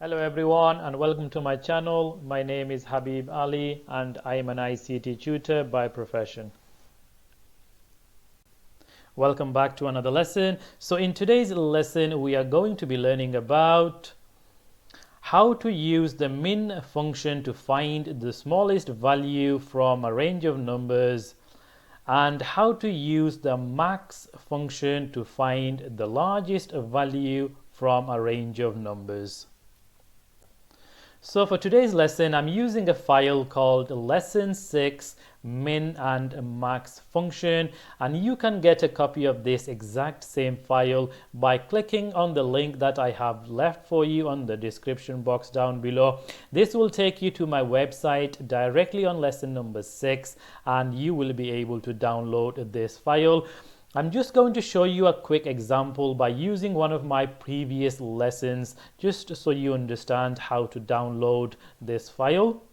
Hello everyone and welcome to my channel. My name is Habib Ali and I am an ICT tutor by profession. Welcome back to another lesson. So in today's lesson we are going to be learning about how to use the min function to find the smallest value from a range of numbers, and how to use the max function to find the largest value from a range of numbers. So for today's lesson, I'm using a file called lesson 6 min and max function, and you can get a copy of this exact same file by clicking on the link that I have left for you on the description box down below. This will take you to my website directly on lesson number 6, and you will be able to download this file. I'm just going to show you a quick example by using one of my previous lessons, just so you understand how to download this file.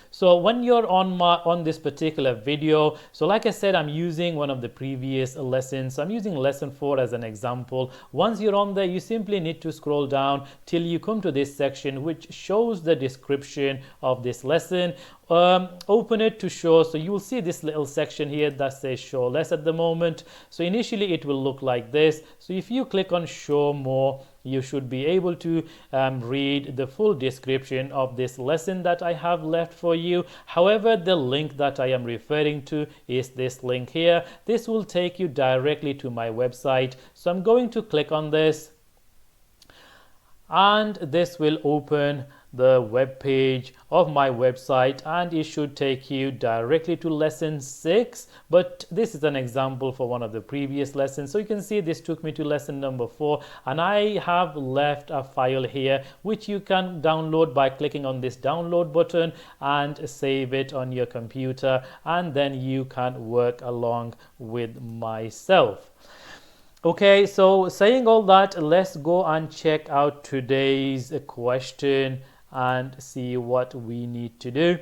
So when you're on this particular video, so like I said, I'm using one of the previous lessons. I'm using lesson 4 as an example. Once you're on there, you simply need to scroll down till you come to this section which shows the description of this lesson. Open it to show, so you will see this little section here that says show less at the moment. So initially it will look like this. So if you click on show more, you should be able to read the full description of this lesson that I have left for you. However, the link that I am referring to is this link here. This will take you directly to my website. So I'm going to click on this, and this will open the web page of my website, and it should take you directly to lesson 6, but this is an example for one of the previous lessons. So you can see this took me to lesson number 4, and I have left a file here which you can download by clicking on this download button and save it on your computer, and then you can work along with myself. Okay, so saying all that, let's go and check out today's question and see what we need to do.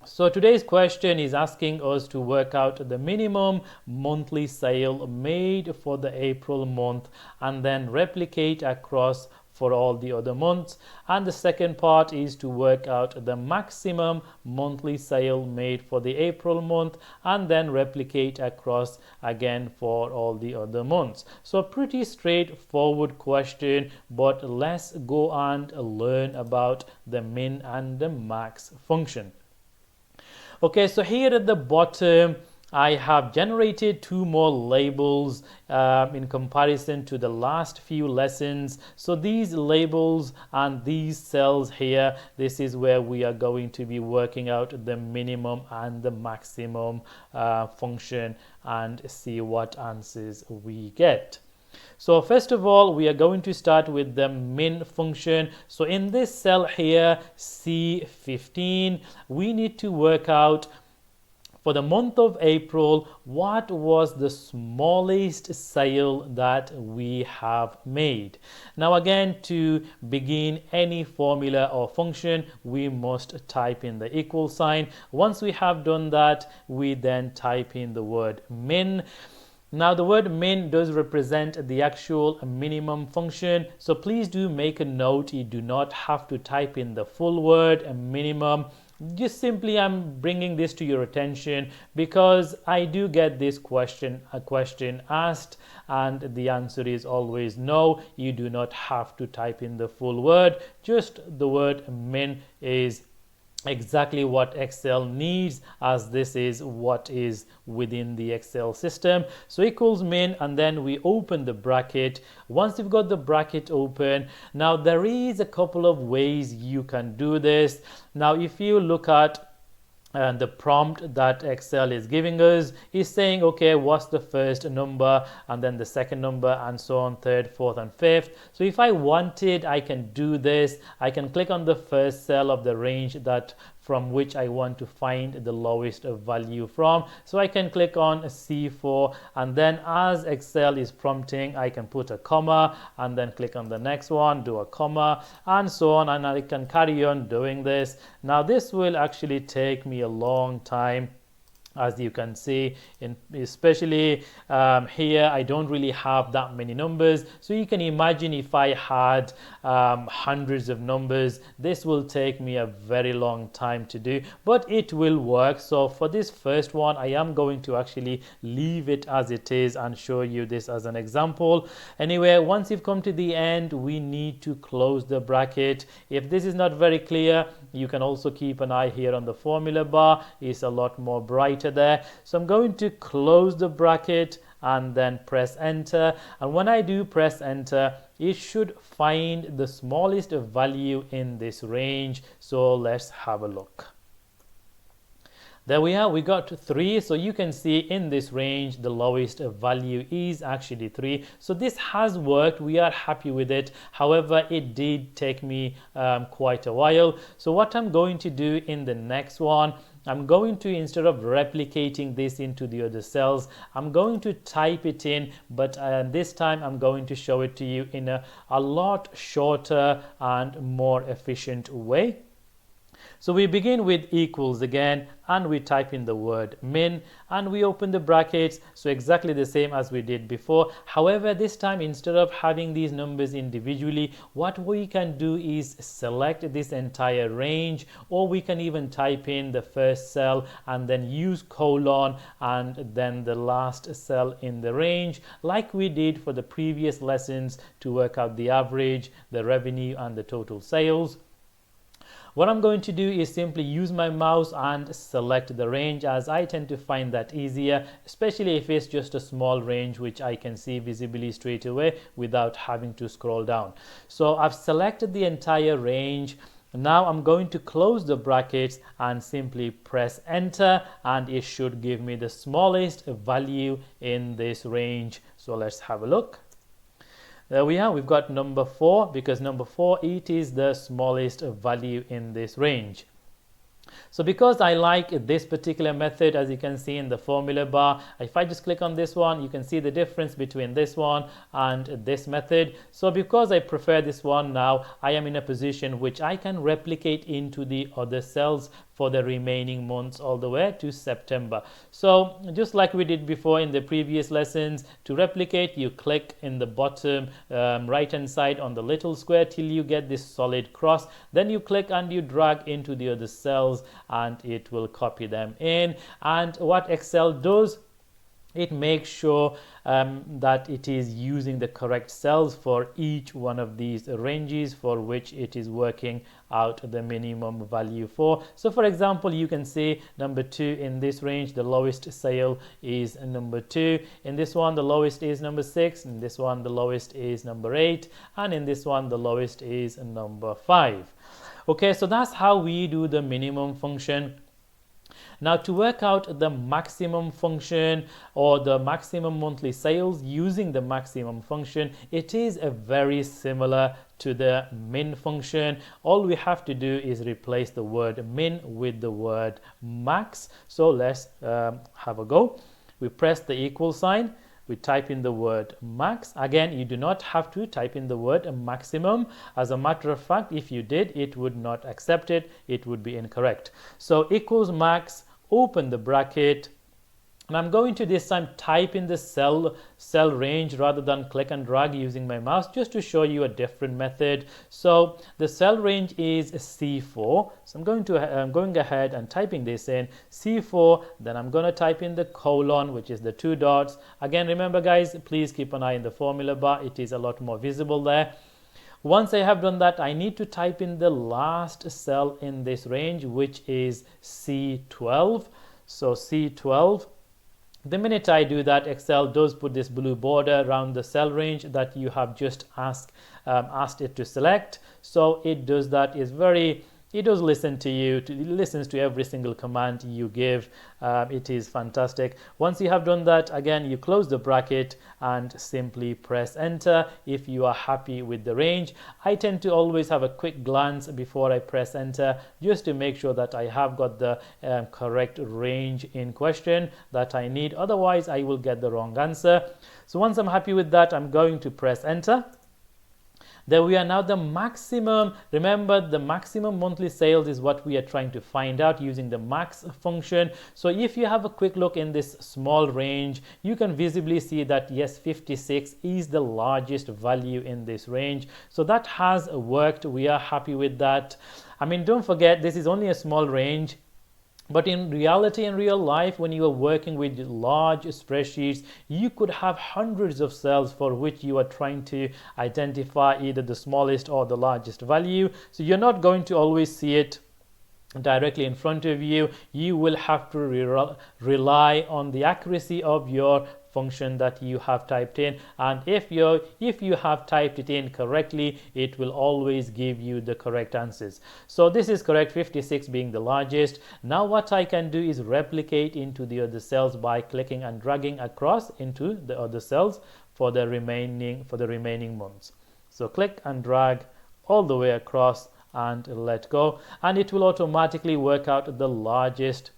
So today's question is asking us to work out the minimum monthly sale made for the April month and then replicate across for all the other months. And the second part is to work out the maximum monthly sale made for the April month and then replicate across again for all the other months. So a pretty straightforward question, but let's go and learn about the min and the max function. Okay, so here at the bottom I have generated 2 more labels in comparison to the last few lessons. So these labels and these cells here, this is where we are going to be working out the minimum and the maximum function and see what answers we get. So first of all, we are going to start with the min function. So in this cell here, C15, we need to work out for the month of April, what was the smallest sale that we have made? Now again, to begin any formula or function, we must type in the equal sign. Once we have done that, we then type in the word min. Now the word min does represent the actual minimum function, so please do make a note. You do not have to type in the full word minimum. Just simply I'm bringing this to your attention because I do get this question asked, and the answer is always no. You do not have to type in the full word. Just the word min is exactly what Excel needs, as this is what is within the Excel system. So equals min, and then we open the bracket. Once you've got the bracket open, now there is a couple of ways you can do this. Now if you look at the prompt that Excel is giving us, is saying, okay, what's the first number and then the second number and so on, third, fourth and fifth. So if I wanted, I can do this. I can click on the first cell of the range that from which I want to find the lowest value from. So I can click on C4, and then as Excel is prompting, I can put a comma and then click on the next one, do a comma and so on, and I can carry on doing this. Now this will actually take me a long time As you can see, especially here, I don't really have that many numbers. So you can imagine if I had hundreds of numbers, this will take me a very long time to do, but it will work. So for this first one, I am going to actually leave it as it is and show you this as an example. Anyway, once you've come to the end, we need to close the bracket. If this is not very clear, you can also keep an eye here on the formula bar. It's a lot more bright there. So I'm going to close the bracket and then press enter, and when I do press enter, it should find the smallest value in this range. So let's have a look. There we are, we got 3. So you can see in this range the lowest value is actually 3. So this has worked, we are happy with it. However, it did take me quite a while. So what I'm going to do in the next one, I'm going to, instead of replicating this into the other cells, I'm going to type it in, but this time I'm going to show it to you in a lot shorter and more efficient way. So we begin with equals again, and we type in the word min, and we open the brackets. So exactly the same as we did before. However, this time, instead of having these numbers individually, what we can do is select this entire range, or we can even type in the first cell and then use colon and then the last cell in the range, like we did for the previous lessons, to work out the average, the revenue, and the total sales. What I'm going to do is simply use my mouse and select the range, as I tend to find that easier, especially if it's just a small range which I can see visibly straight away without having to scroll down. So I've selected the entire range. Now I'm going to close the brackets and simply press enter, and it should give me the smallest value in this range. So let's have a look. There we are, we've got number 4, because number 4, it is the smallest value in this range. So because I like this particular method, as you can see in the formula bar, if I just click on this one, you can see the difference between this one and this method. So because I prefer this one, now I am in a position which I can replicate into the other cells for the remaining months all the way to September. So just like we did before in the previous lessons, to replicate, you click in the bottom right hand side on the little square till you get this solid cross. Then you click and you drag into the other cells, and it will copy them in. And what Excel does, it makes sure that it is using the correct cells for each one of these ranges for which it is working out the minimum value for. So for example, you can see number 2 in this range, the lowest sale is number 2. In this one, the lowest is number 6. In this one, the lowest is number 8. And in this one, the lowest is number 5. Okay, so that's how we do the minimum function. Now, to work out the maximum function or the maximum monthly sales using the maximum function, it is very similar to the min function. All we have to do is replace the word min with the word max. So let's have a go. We press the equal sign. We type in the word max. Again, you do not have to type in the word maximum. As a matter of fact, if you did, it would not accept it. It would be incorrect. So equals max, open the bracket, and I'm going to this time type in the cell range rather than click and drag using my mouse, just to show you a different method. So the cell range is C4. So I'm going ahead and typing this in C4. Then I'm going to type in the colon, which is the 2 dots. Again, remember guys, please keep an eye in the formula bar. It is a lot more visible there. Once I have done that, I need to type in the last cell in this range, which is C12. So C12. The minute I do that, Excel does put this blue border around the cell range that you have just asked it to select. So it does that. It does listen to you. It listens to every single command you give. It is fantastic. Once you have done that, again, you close the bracket and simply press enter if you are happy with the range. I tend to always have a quick glance before I press enter, just to make sure that I have got the correct range in question that I need. Otherwise, I will get the wrong answer. So once I'm happy with that, I'm going to press enter. There we are. Now the maximum, remember the maximum monthly sales is what we are trying to find out using the max function. So if you have a quick look in this small range, you can visibly see that yes, 56 is the largest value in this range. So that has worked. We are happy with that. I mean, don't forget, this is only a small range. But in reality, in real life, when you are working with large spreadsheets, you could have hundreds of cells for which you are trying to identify either the smallest or the largest value. So you're not going to always see it directly in front of you. You will have to rely on the accuracy of your function that you have typed in, and if you have typed it in correctly, it will always give you the correct answers. So this is correct, 56 being the largest. Now what I can do is replicate into the other cells by clicking and dragging across into the other cells for the remaining months. So click and drag all the way across and let go, and it will automatically work out the largest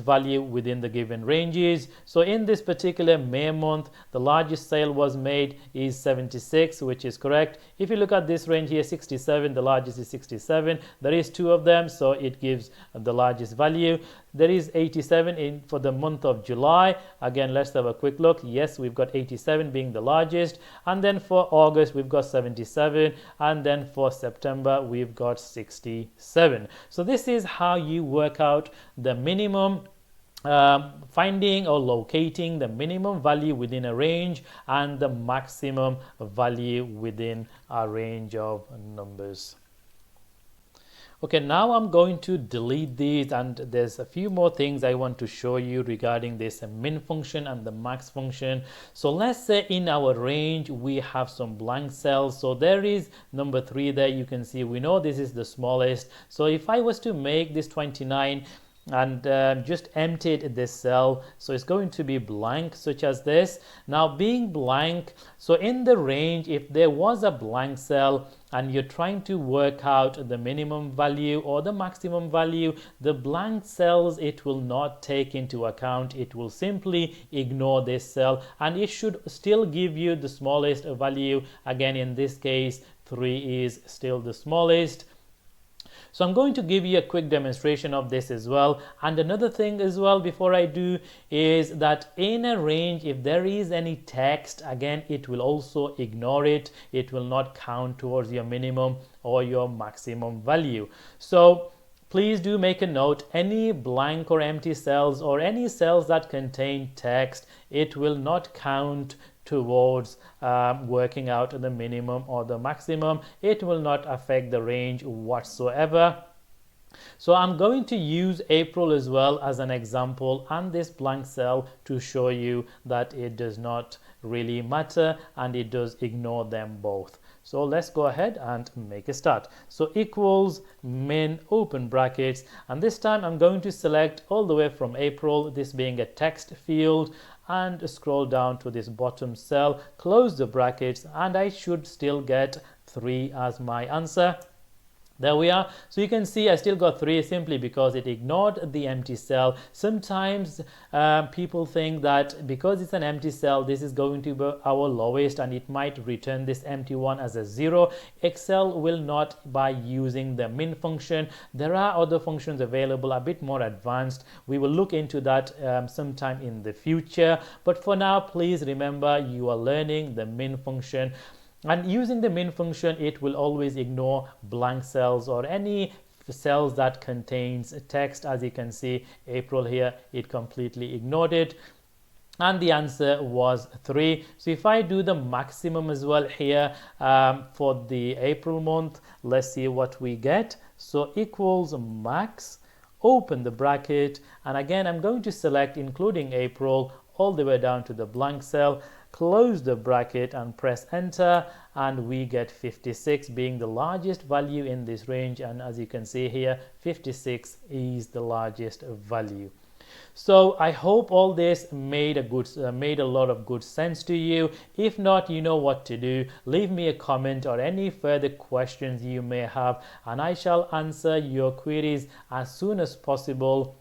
value within the given ranges. So in this particular May month, the largest sale was made is 76, which is correct. If you look at this range here, 67, the largest is 67. There is two of them, so it gives the largest value. There is 87 for the month of July. Again, let's have a quick look. Yes, we've got 87 being the largest, and then for August we've got 77, and then for September we've got 67. So this is how you work out the minimum, finding or locating the minimum value within a range and the maximum value within a range of numbers. Okay, now I'm going to delete these, and there's a few more things I want to show you regarding this min function and the max function. So let's say in our range we have some blank cells. So there is number 3 there. You can see we know this is the smallest. So if I was to make this 29 and just emptied this cell, so it's going to be blank, such as this. Now being blank, so in the range, if there was a blank cell and you're trying to work out the minimum value or the maximum value, the blank cells it will not take into account. It will simply ignore this cell, and it should still give you the smallest value. Again, in this case 3 is still the smallest. So I'm going to give you a quick demonstration of this as well. And another thing as well before I do is that in a range, if there is any text, again it will also ignore it. It will not count towards your minimum or your maximum value. So please do make a note, any blank or empty cells or any cells that contain text, it will not count towards working out the minimum or the maximum. It will not affect the range whatsoever. So I'm going to use April as well as an example and this blank cell to show you that it does not really matter and it does ignore them both. So let's go ahead and make a start. So equals min open brackets, and this time I'm going to select all the way from April, this being a text field, and scroll down to this bottom cell, close the brackets, and I should still get 3 as my answer. There we are. So you can see I still got 3 simply because it ignored the empty cell. Sometimes people think that because it's an empty cell, this is going to be our lowest and it might return this empty one as a 0. Excel will not by using the min function. There are other functions available, a bit more advanced. We will look into that sometime in the future. But for now, please remember you are learning the min function. And using the min function, it will always ignore blank cells or any cells that contains text. As you can see, April here, it completely ignored it. And the answer was 3. So if I do the maximum as well here for the April month, let's see what we get. So equals max, open the bracket, and again I'm going to select including April all the way down to the blank cell, close the bracket and press enter, and we get 56 being the largest value in this range. And as you can see here, 56 is the largest value. So I hope all this made a lot of good sense to you. If not, you know what to do. Leave me a comment or any further questions you may have, and I shall answer your queries as soon as possible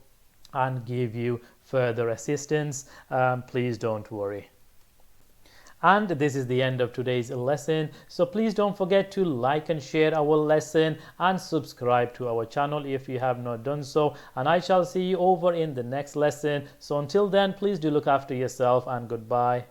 and give you further assistance. Please don't worry. And this is the end of today's lesson. So please don't forget to like and share our lesson and subscribe to our channel if you have not done so. And I shall see you over in the next lesson. So until then, please do look after yourself and goodbye.